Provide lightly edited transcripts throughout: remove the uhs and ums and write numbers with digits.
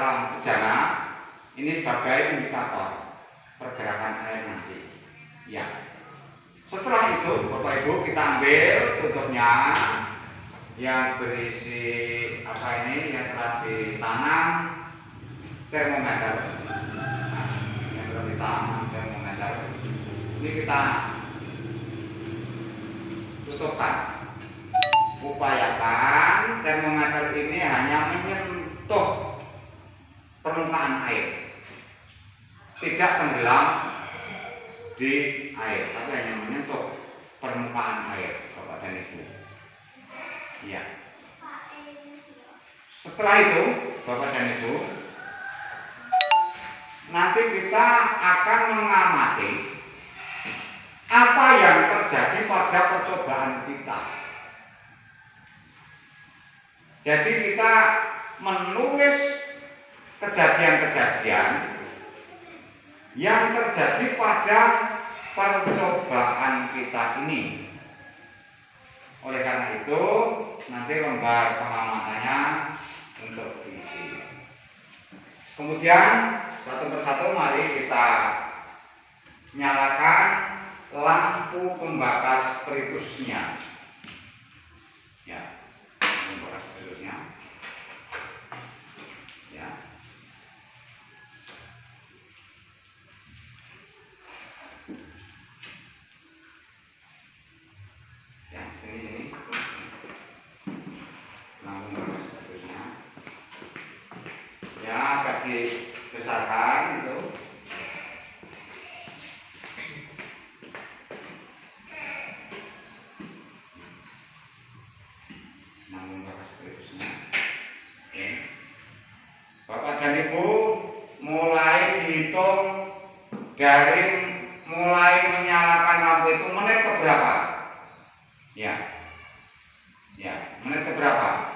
dalam bejana ini sebagai indikator pergerakan air nanti. Ya. Setelah itu, Bapak Ibu, kita ambil tutupnya yang berisi apa ini yang telah ditanam termometer. Nah, yang telah ditanam termometer. Ini kita tutupkan. Upayakan termometer ini hanya menyentuh permukaan air, tidak tenggelam di air, tapi hanya menyentuh permukaan air, Bapak dan Ibu. Ya. Setelah itu, Bapak dan Ibu, nanti kita akan mengamati apa yang terjadi pada percobaan kita. Jadi kita menulis kejadian-kejadian yang terjadi pada percobaan kita ini. Oleh karena itu, nanti lembar pengamatannya untuk diisi. Kemudian satu persatu mari kita nyalakan lampu pembakar spiritusnya. Ya. Pembakar spiritusnya. Ya. Yang sini lampu pembakar spiritusnya. Ya, agak dibesarkan itu. Bapak dan Ibu mulai dihitung dari mulai menyalakan lampu itu menit keberapa? Ya, menit keberapa?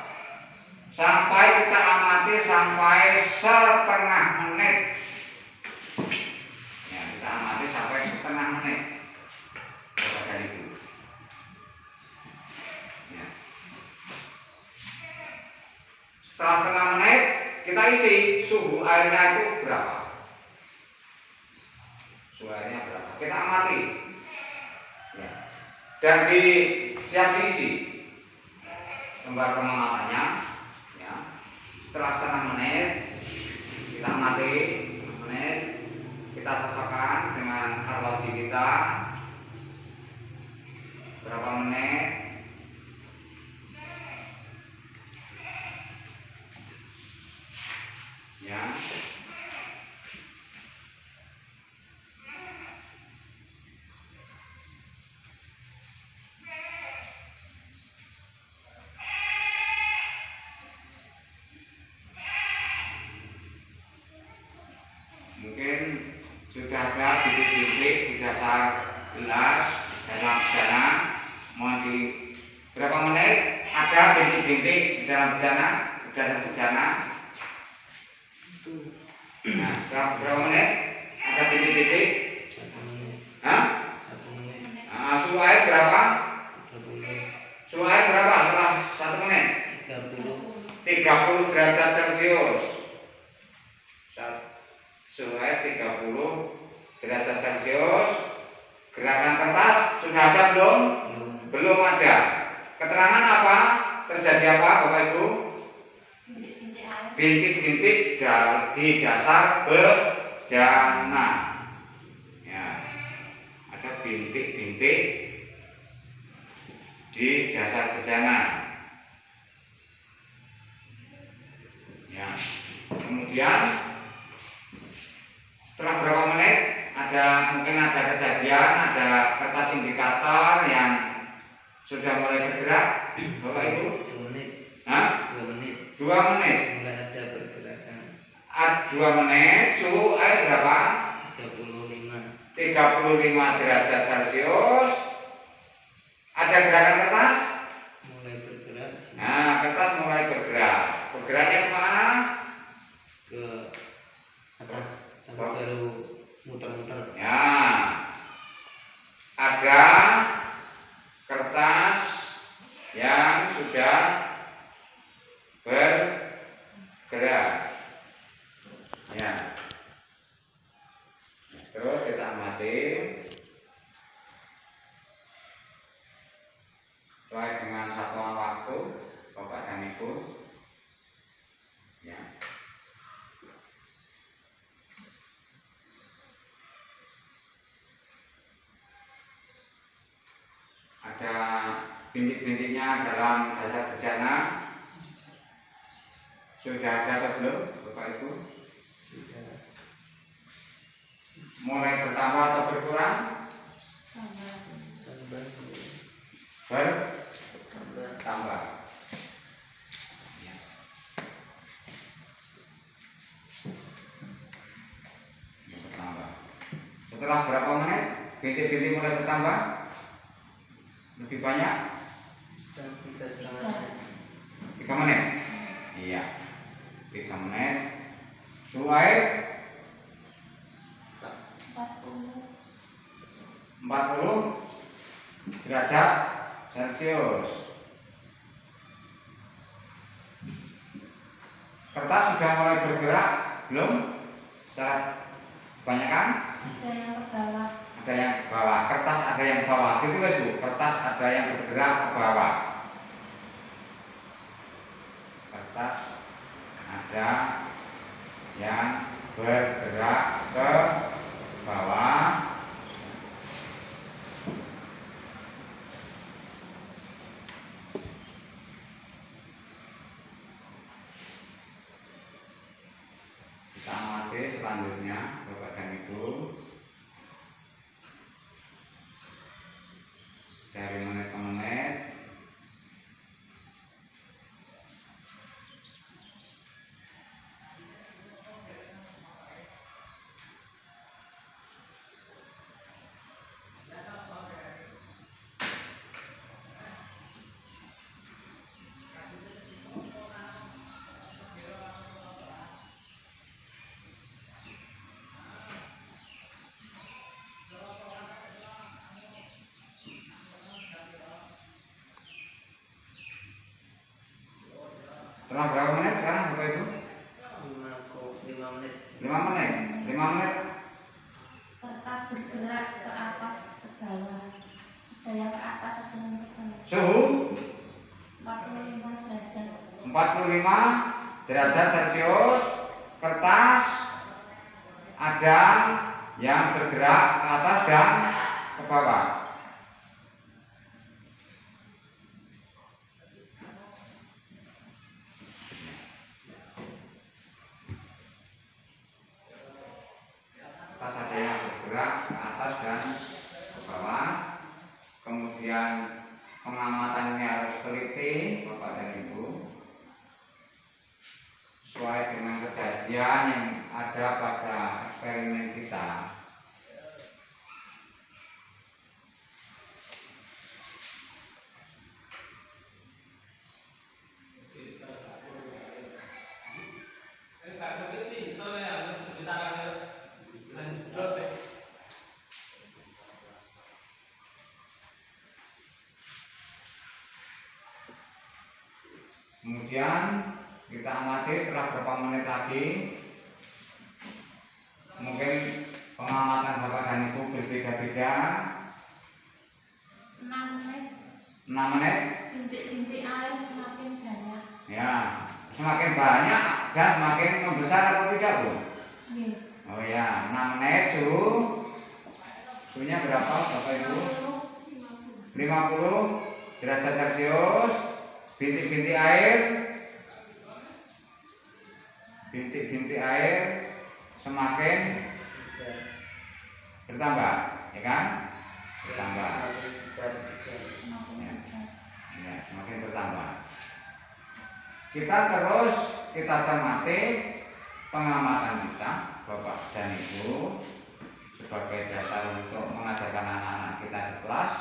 Sampai kita amati sampai setengah menit. Ya, kita amati sampai setengah menit, Bapak dan Ibu. Ya. Setelah setengah menit kita isi suhu airnya itu berapa? Suhu airnya berapa? Kita amati. Ya. Dan siap diisi lembar pengamatannya. Ya. Setelah setengah menit kita amati menit, kita cocokkan dengan arloji kita berapa menit. Ya. Mungkin sudah ada bintik-bintik di dasar gelas dalam bejana. Mohon di berapa menit ada bintik-bintik di dalam bejana, di dasar bejana. Nah, setelah berapa menit ada bintik-bintik? 1 menit. Hah? 1 menit. Nah, suhu air berapa? 30. Suhu air berapa setelah 1 menit? 30 derajat Celcius. Suhu air 30 derajat Celcius. Gerakan kertas sudah ada belum? Belum ada. Keterangan apa? Terjadi apa, Bapak Ibu? Bintik-bintik di dasar bejana. Ya, ada bintik-bintik di dasar bejana. Ya, kemudian setelah berapa menit mungkin ada kejadian, ada kertas indikator yang sudah mulai bergerak, Bapak Ibu? 2 menit. Hah? 2 menit. 2 menit. Mulai ada pergerakan. 2 menit, suhu air berapa? 35. 35 derajat Celcius. Ada gerakan kertas? Mulai bergerak. Nah, kertas mulai bergerak. Bergeraknya kemana? Ke atas sampai baru muter-muter. Ya, ada kertas yang sudah bergerak. Ya. Terus kita amati sesuai dengan satuan waktu Bapak dan Ibu. Ya. Ada bintik-bintiknya dalam dasar bejana. Sudah ada atau belum, Bapak Ibu? Sudah. Mulai bertambah atau berkurang? Bertambah. Ya. Bertambah. Setelah berapa menit bintik-bintik mulai bertambah? Lebih banyak? 3 menit. Iya. 3 menit. Suhu air 40 derajat Celcius. Kertas sudah mulai bergerak belum? Secara kebanyakan? Ada yang ke bawah. Ada yang ke bawah. Kertas ada yang ke bawah. Gitu guys Bu. Kertas ada yang bergerak ke bawah. Kertas ada yang bergerak ke bawah. Kita amati selanjutnya Bapak dan Ibu. Dari menit ke menit. Setelah berapa menit sekarang Bapak Ibu? 5 menit. 5 menit. 5 menit. Kertas bergerak ke atas ke bawah. Ada yang ke atas, ada yang ke bawah. Suhu 45 derajat. 45 derajat Celcius. Kertas ada yang bergerak ke atas dan ke bawah. Kertas ada yang bergerak ke atas dan ke bawah. Kemudian pengamatannya harus teliti Bapak dan Ibu, sesuai dengan kejadian yang ada pada eksperimen kita. Kemudian kita amati setelah berapa menit lagi. Mungkin pengamatan Bapak dan Ibu berbeda-beda. 6 menit. 6 menit. Bintik-bintik air semakin banyak. Ya, semakin banyak dan semakin membesar atau tidak Bu? Iya. Oh ya, 6 menit suhunya berapa Bapak Ibu? 50 derajat Celcius. Bintik-bintik air semakin bertambah, ya kan? Bertambah. Ya, semakin bertambah. Kita cermati pengamatan kita, Bapak dan Ibu, sebagai dasar untuk mengajarkan anak-anak kita di kelas.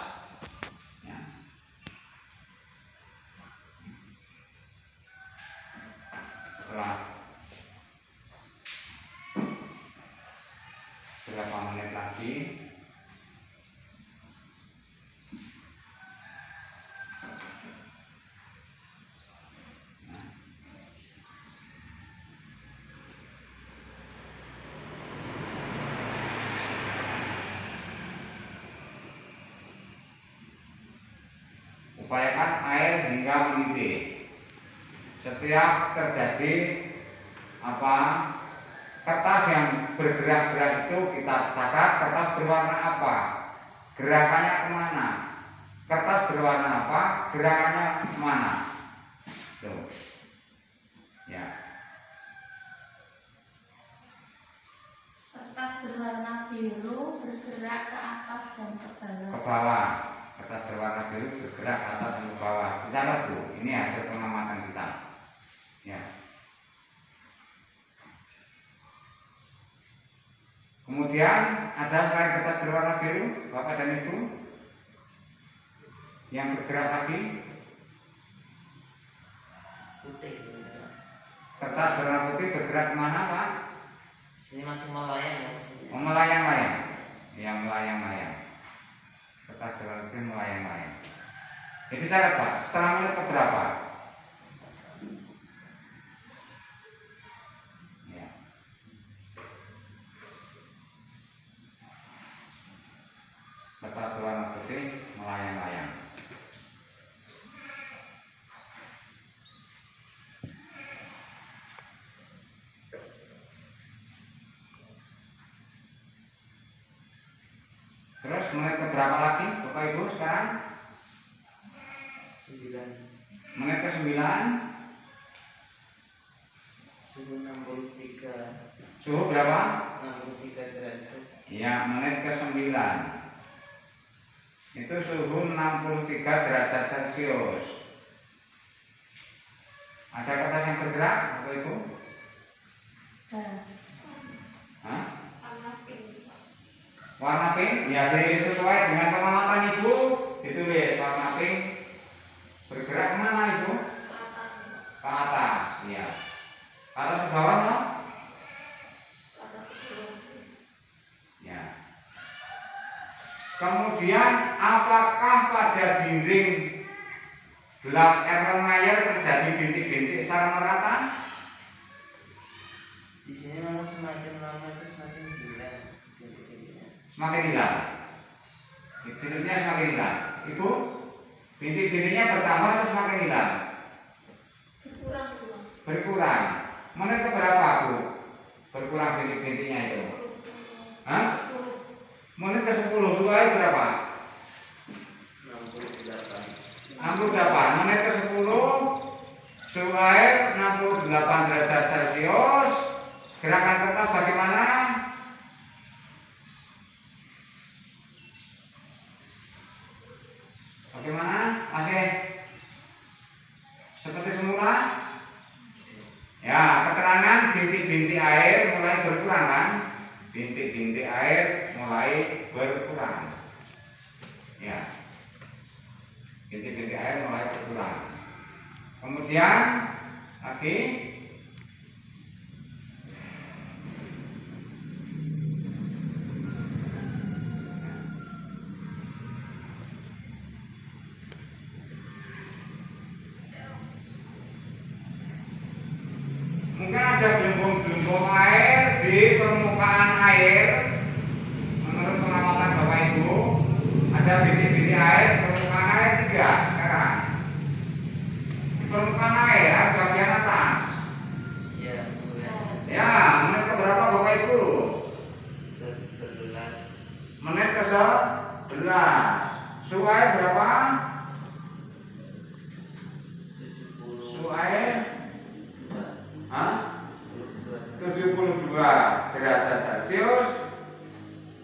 Ya. Setelah berapa menit lagi upayakan air hingga mendidih. Setiap terjadi kertas yang bergerak-gerak itu kita catat kertas berwarna apa, gerakannya kemana, kertas berwarna apa, gerakannya kemana. Tuh. Ya. Kertas berwarna biru bergerak ke atas dan ke bawah. Ke bawah. Kertas berwarna biru bergerak ke atas dan ke bawah. Dicatat Bu, ini hasil pengamatan kita. Ya. Kemudian ada selain kertas berwarna biru, Bapak dan Ibu, yang bergerak lagi. Putih. Kertas berwarna putih bergerak kemana Pak? Sini masih melayang ya. Oh, melayang-layang. Ya, melayang-layang. Kertas berwarna putih melayang-layang. Jadi catat Pak, setelah menit keberapa? Ya. Kertas berwarna putih melayang-layang. Terus menit keberapa lagi Bapak Ibu sekarang? 9. Menit ke-9. Suhu 63. Suhu berapa? 63 derajat. Ya, menit ke-9. Itu suhu 63 derajat Celcius. Ada kertas yang bergerak Bapak Ibu? Hah? Warna pink, ya sesuai dengan pengamatan Ibu, ditulis warna pink bergerak kemana Ibu? Ke atas, ya. Ke atas ke bawah toh? Ya. Kemudian apakah pada dinding gelas Erlenmeyer terjadi bintik-bintik secara merata? Di sini memang semakin lama itu semakin hilang bintik-bintiknya. Semakin hilang. Bintik-bintiknya semakin hilang. Ibu, bintik-bintiknya bertambah atau semakin hilang? Berkurang. Menit keberapa Bu? Berkurang bintik-bintiknya itu? Hah? Menit ke-10, suhu air berapa? 68. 68. Menit ke-10, suhu air 68 derajat Celcius. Gerakan kertas bagaimana? Bagaimana? Masih seperti semula? Ya, keterangan bintik-bintik air mulai berkurang kan? Bintik-bintik air mulai berkurang. Ya. Bintik-bintik air mulai berkurang. Kemudian lagi mungkin ada gelembung-gelembung air di permukaan air. Menurut pengamatan Bapak Ibu, ada bintik-bintik air di permukaan air 3 sekarang. Di permukaan air bagian atas. Ya, Ya, menit keberapa Bapak Ibu? 11. Menit ke-11. Suhu air berapa? 70. Suhu air 72 derajat Celcius.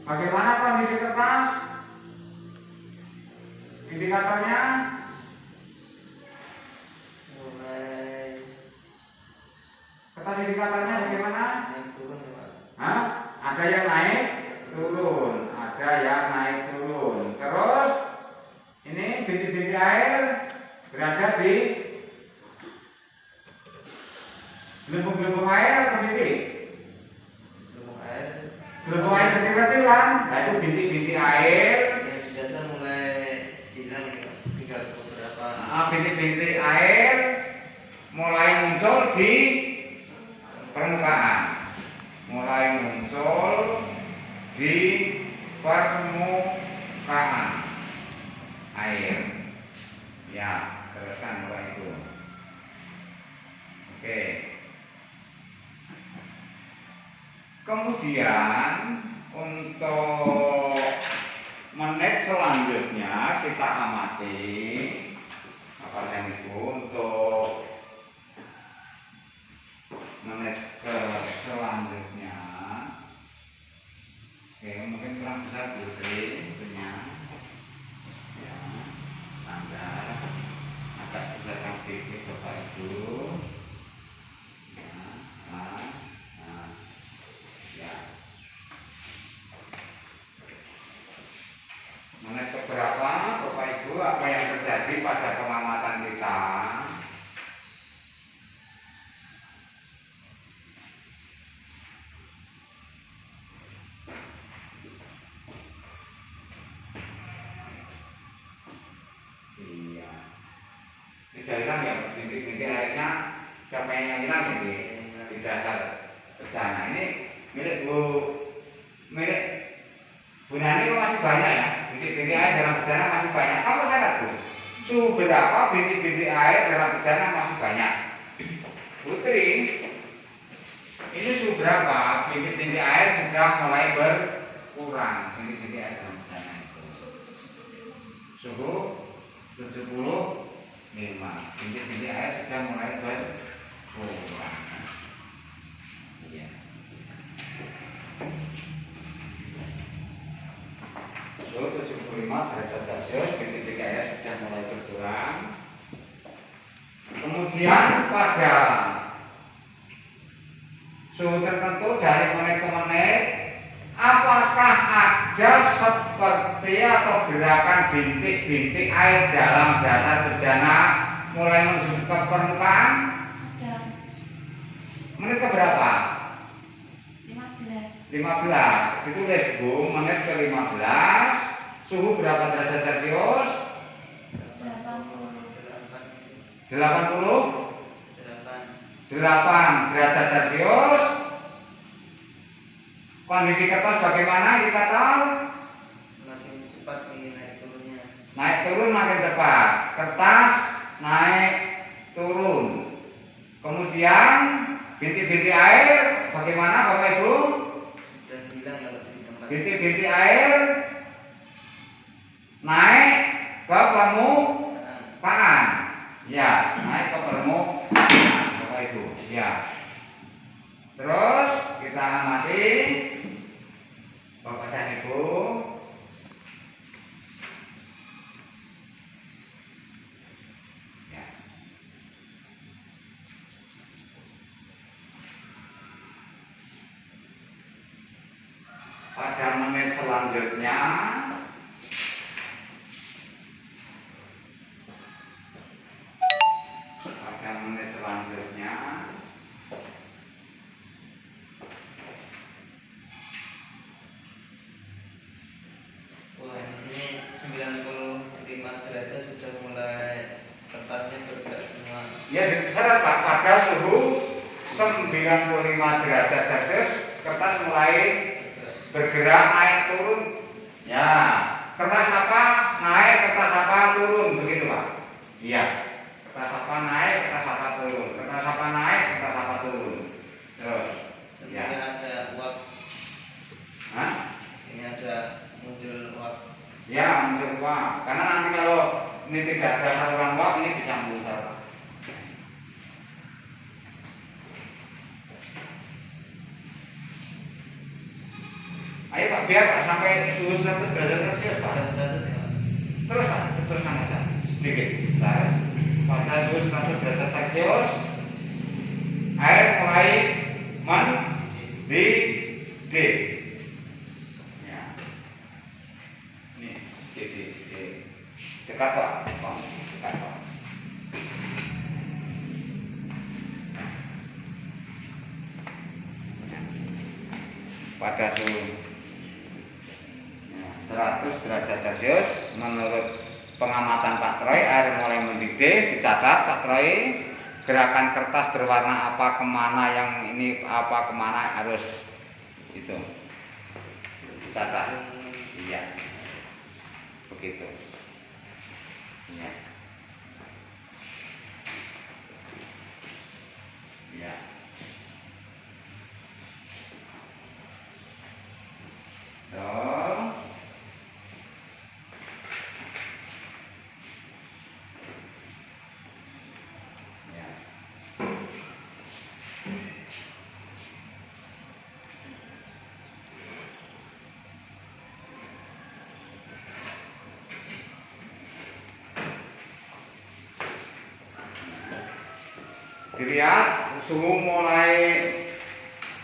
Bagaimana kondisi kertas? Indikatornya Mulai kertas indikatornya bagaimana? naik turun ya Pak. Hah? Ada yang naik turun, ada yang naik turun. Terus ini bintik-bintik air berada di gelembung-gelembung air atau bintik? Gelembung air. Gelembung air kecil-kecil kan? Nah itu bintik-bintik air. Yang biasa mulai hilang ya Pak. Tinggal beberapa. Bintik-bintik air mulai muncul di permukaan. Mulai muncul di permukaan air. Ya. Kemudian untuk menit selanjutnya kita amati apa yang itu untuk menit selanjutnya. Oke, mungkin kurang besar putri punya ya standar agak besar sedikit bapak ibu ya, ya. Menit keberapa bapak ibu apa yang terjadi pada pengamatan kita? Iya. Tidak hilang ya, bintik-bintik airnya siapa yang hilang ini di dasar bejana. Ini milik Bu Nani kok masih banyak ya? Bintik-bintik air dalam bejana masih banyak. Apa salah Bu? Suhu berapa bintik-bintik air dalam bejana masih banyak? Putri, ini suhu berapa bintik-bintik air sudah mulai berkurang? Bintik-bintik air dalam bejana itu suhu 75. Bintik-bintik air sudah mulai berkurang. Iya. Suhu 75 derajat Celcius, bintik-bintik air sudah mulai berkurang. Kemudian pada suhu tertentu dari menit ke menit, apakah ada seperti atau gerakan bintik-bintik air dalam dasar bejana mulai menuju ke permukaan? Ada. Menit ke berapa? 15. 15. Ditulis Bu, menit ke 15. Suhu berapa derajat Celcius? 88 derajat Celcius. Kondisi kertas bagaimana kita tahu? Makin cepat ini naik turunnya. Naik turun makin cepat. Kertas naik turun. Kemudian bintik-bintik air bagaimana Bapak Ibu? Sudah bilang kalau di tempat Bintik-bintik air naik ke permukaan. Ya, naik ke permukaan Bapak Ibu. Ya. Terus kita amati Bapak dan Ibu. Ya. Pada menit selanjutnya wah di sini 95 derajat sudah mulai kertasnya bergerak semua. ya dicatat Pak, pada suhu 95 derajat Celcius kertas mulai bergerak naik turun. Ya, kertas apa naik, kertas apa turun, begitu Pak. Iya, kertas apa naik, kertas apa turun, kertas apa naik, kertas apa turun. Terus, ya. Kemudian ada uap. Hah? Ini ada muncul uap. Ya, muncul uap. Karena nanti kalau ini tidak ada saluran uap ini bisa muncul. Ayo Pak, biar Pak sampai suhu 100 derajat Celcius Pak. Ada 100 ya Pak? Terus Pak, teruskan aja sedikit. Nah, pada suhu 100 derajat Celcius, air mulai mendidih. Ya. Ini didih. Dekat Pak, dekat Pak. Pada suhu 100 derajat Celcius menurut pengamatan Pak Troy air mulai mendidih. Dicatat Pak Troy, gerakan kertas berwarna apa kemana, yang ini apa kemana harus itu dicatat. Iya, begitu. Iya, iya. Betul. Ya. Dilihat suhu mulai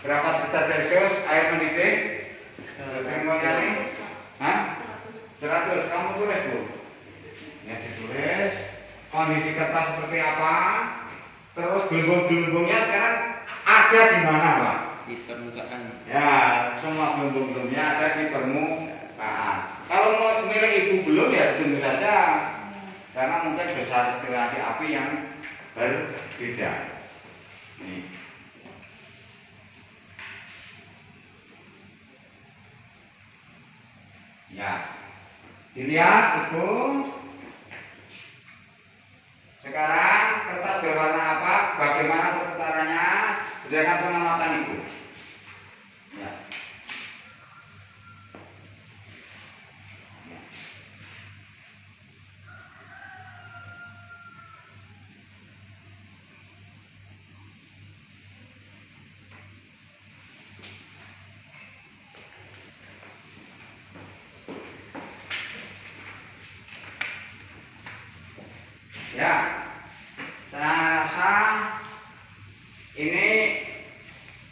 berapa derajat Celcius air mendidih? Semuanya nih? Hah? 100. Kamu tulis, Bu. Ya, ditulis. Kondisi kertas seperti apa? Terus gelembung-gelembungnya sekarang ada di mana, Pak? Di permukaan. Ya, semua gelembung-gelembungnya ada di permukaan. Kalau mau milik Ibu belum ya tunggu saja. Karena mungkin besar akselerasi api yang berbeda. Nih. Ya, dilihat Ibu. Sekarang kertas berwarna apa? Bagaimana perputarannya? Berdasarkan pengamatan Ibu. Ya. Ya. Ya, saya rasa ini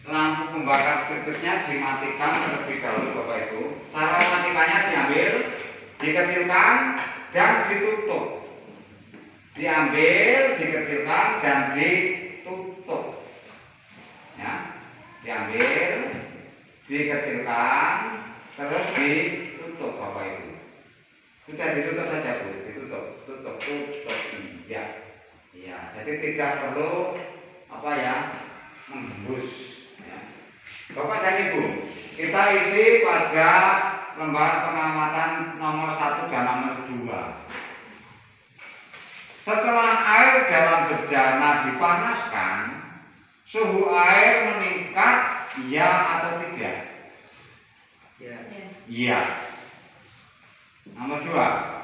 lampu pembakar berikutnya dimatikan terlebih dahulu Bapak Ibu. Cara mematikannya diambil, dikecilkan dan ditutup. Diambil, dikecilkan dan ditutup. Ya, diambil, dikecilkan, terus ditutup Bapak Ibu. Sudah ditutup saja Bu, ditutup, tutup. Ya, ya. Jadi tidak perlu apa ya menghembus. Ya. Bapak dan Ibu, kita isi pada lembar pengamatan nomor 1 dan nomor 2. Setelah air dalam bejana dipanaskan, suhu air meningkat, ya atau tidak? Ya. Iya. Nomor 2.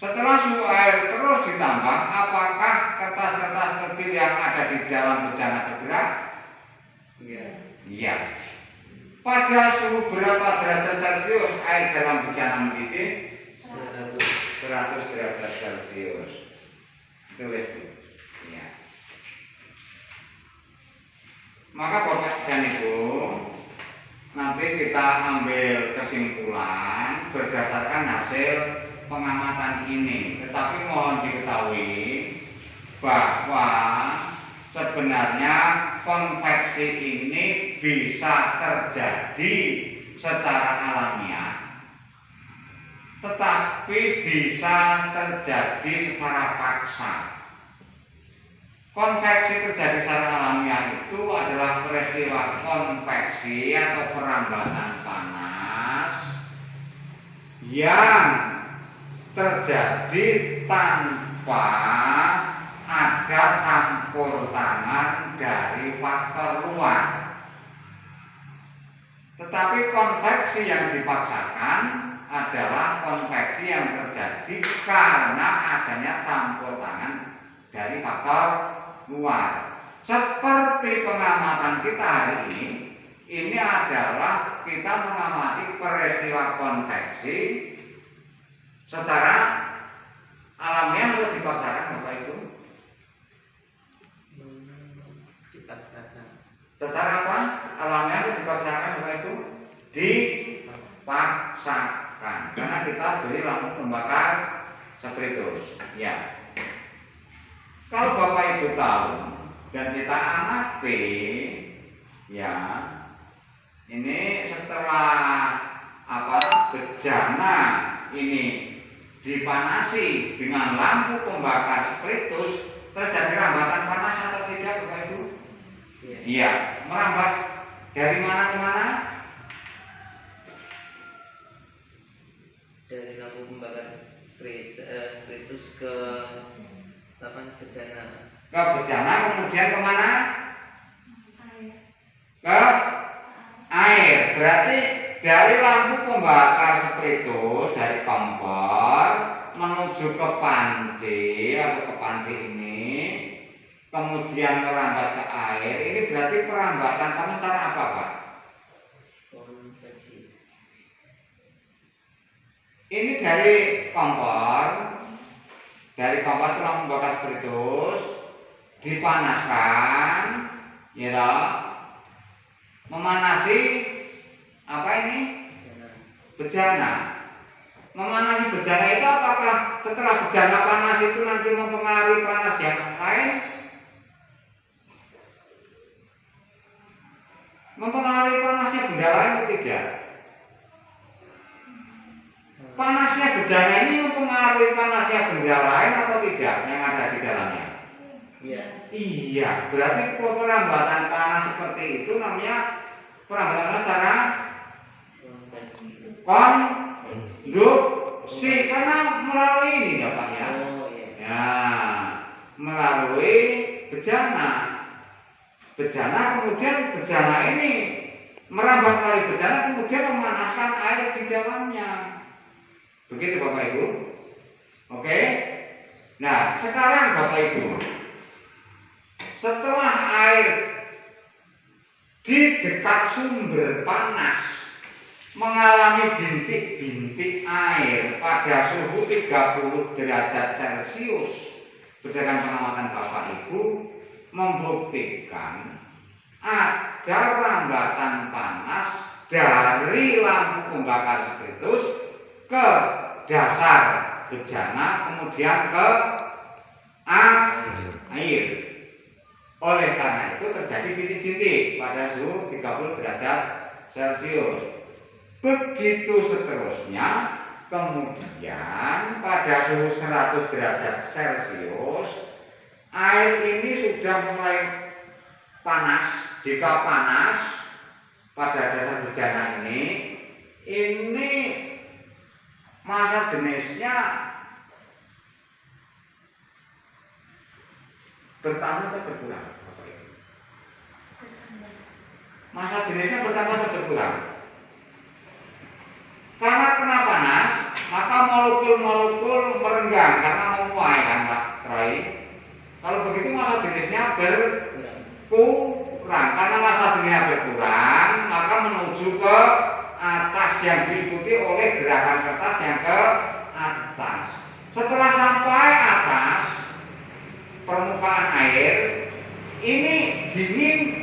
Setelah suhu air terus ditambah, apakah kertas-kertas kecil yang ada di dalam bejana bergerak? Iya. Iya. Pada suhu berapa derajat Celcius air dalam bejana mendidih? 100 derajat Celcius. Tulis Bu. Iya. Maka Bapak dan Ibu, nanti kita ambil kesimpulan berdasarkan hasil pengamatan ini. Tetapi mohon diketahui bahwa sebenarnya konveksi ini bisa terjadi secara alamiah, tetapi bisa terjadi secara paksa. Konveksi terjadi secara alamiah itu adalah peristiwa konveksi atau perambatan panas yang terjadi tanpa ada campur tangan dari faktor luar. Tetapi konveksi yang dipaksakan adalah konveksi yang terjadi karena adanya campur tangan dari faktor luar. Seperti pengamatan kita hari ini adalah kita mengamati peristiwa konveksi secara alamiah atau dipaksakan Bapak Ibu? Dipaksakan. Secara apa? Alamiah atau dipaksakan Bapak Ibu? Dipaksakan. Karena kita beli lampu pembakar spiritus. Ya. Kalau Bapak Ibu tahu dan kita amati, ya, ini setelah bejana ini dipanasi dengan lampu pembakar spiritus, terjadi rambatan panas atau tidak Bapak Ibu? Iya. Merambat dari mana ke mana? Dari lampu pembakar spiritus ke bejana. Ke bejana, kemudian kemana? Air. Ke air. Berarti dari lampu pembakar spiritus dari kompor menuju ke panci atau ke panci ini, kemudian merambat ke air. Ini berarti perambatan panas secara apa, Pak? Konveksi. Ini dari kompor itu lampu pembakar spiritus dipanaskan, ya toh? Memanasi apa ini? Bejana. Memanasi bejana itu apakah setelah bejana panas itu nanti mempengaruhi panas yang lain? Mempengaruhi panasnya benda lain atau tidak? Panasnya bejana ini mempengaruhi panasnya benda lain atau tidak yang ada di dalamnya? Iya. Iya, berarti perambatan panas seperti itu namanya perambatan panas secara konduksi, karena melalui ini ya Pak ya. Oh iya. Ya, melalui bejana. Kemudian bejana ini merambat melalui bejana, kemudian memanaskan air di dalamnya. Begitu Bapak Ibu. Oke. Nah, sekarang Bapak Ibu, setelah air di dekat sumber panas mengalami bintik-bintik air pada suhu 30 derajat Celcius, berdasarkan pengamatan Bapak Ibu membuktikan ada rambatan panas dari lampu pembakar spiritus ke dasar bejana, kemudian ke air. Oleh karena itu terjadi bintik-bintik pada suhu 30 derajat Celcius. Begitu seterusnya, kemudian pada suhu 100 derajat Celcius, air ini sudah mulai panas. Jika panas pada dasar bejana ini massa jenisnya bertambah atau berkurang? Massa jenisnya bertambah atau berkurang? Karena kena panas, maka molekul-molekul merenggang karena memuai kan Pak Troy. Kalau begitu massa jenisnya berkurang. Karena massa jenisnya berkurang, maka menuju ke atas yang diikuti oleh gerakan kertas yang ke atas. Setelah sampai atas permukaan air, ini dingin